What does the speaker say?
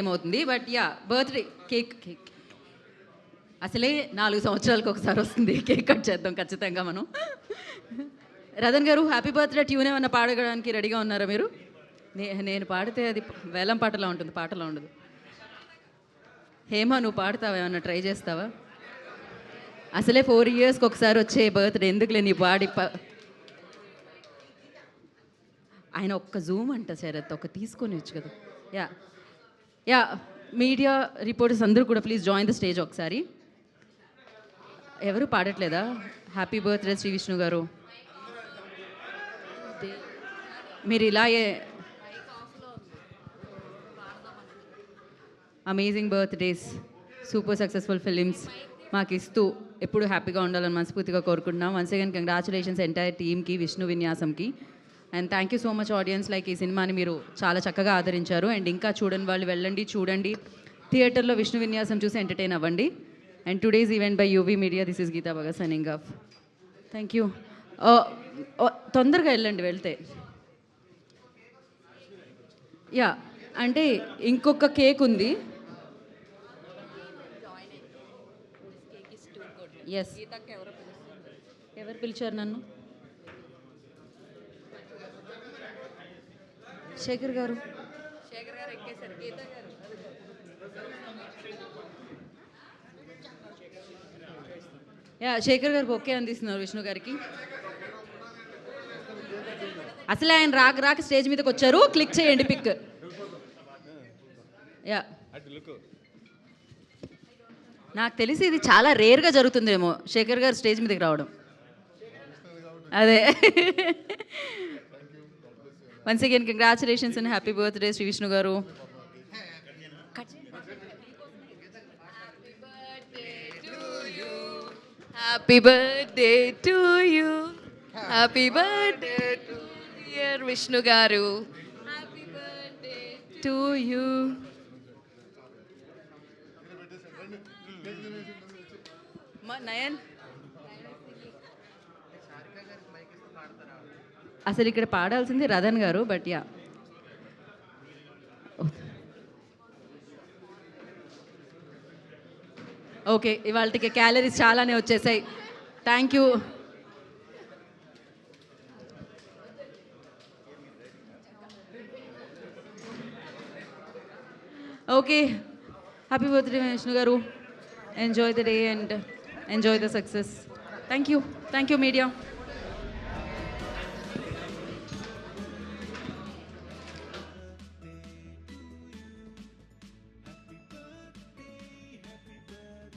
ఏమవుతుంది. But yeah birthday cake అసలే 4 సంవత్సరాలకు ఒకసారి వస్తుంది. కేక్ కట్ చేద్దాం ఖచ్చితంగా మనం. రతన్ గారు హ్యాపీ బర్త్డే ట్యూన్ ఏమన్నా పాడడానికి రెడీగా ఉన్నారా మీరు? నేను పాడితే అది వేలం పాటలా ఉంటుంది, పాటలా ఉండదు. హేమ నువ్వు పాడతావా, ఏమన్నా ట్రై చేస్తావా? అసలే 4 ఇయర్స్కి ఒకసారి వచ్చే బర్త్డే ఎందుకులే నీ పాడి ఆయన ఒక్క జూమ్ అంట శరత్, ఒక తీసుకొని వచ్చు కదా. యా మీడియా రిపోర్టర్స్ అందరూ కూడా ప్లీజ్ జాయిన్ ద స్టేజ్. ఒకసారి ఎవరు పాడట్లేదా? హ్యాపీ బర్త్డే శ్రీ విష్ణు గారు. మీరు ఇలాగే amazing birthdays, super successful films మాకు ఇస్తూ ఎప్పుడు హ్యాపీగా ఉండాలని మనస్ఫూర్తిగా కోరుకుంటున్నాం. వన్స్ అగైన్ కంగ్రాచులేషన్స్ ఎంటైర్ టీమ్కి, విష్ణు విన్యాసంకి. And thank you so much audience. Like ఈ సినిమాని మీరు చాలా చక్కగా ఆదరించారు. అండ్ ఇంకా చూడని వాళ్ళు వెళ్ళండి, చూడండి. థియేటర్లో విష్ణు విన్యాసం చూసి ఎంటర్టైన్ అవ్వండి. And today's event by UV media. This is Geeta Bhagat signing off. Thank you. తొందరగా వెళ్ళండి వెళ్తే. యా అంటే ఇంకొక కేక్ ఉంది. ఎస్, ఎవరు పిలిచారు నన్ను? శేఖర్ గారు. యా శేఖర్ గారికి ఓకే అందిస్తున్నారు విష్ణు గారికి. అసలే ఆయన రాక స్టేజ్ మీదకి వచ్చారు. క్లిక్ చేయండి పిక్. యా నాకు తెలిసి ఇది చాలా రేర్గా జరుగుతుందేమో శేఖర్ గారు స్టేజ్ మీదకి రావడం. అదే. Once again congratulations and happy birthday Shri Vishnu garu. Happy birthday to you, happy birthday to dear Vishnu garu, happy birthday to you. Nayan అసలు ఇక్కడ పాడాల్సింది Ratan garu. But yeah okay, ఇవాళకి క్యాలరీస్ చాలానే వచ్చేసాయి. Thank you. Okay, happy birthday Vishnu garu. Enjoy the day and enjoy the success. Thank you media.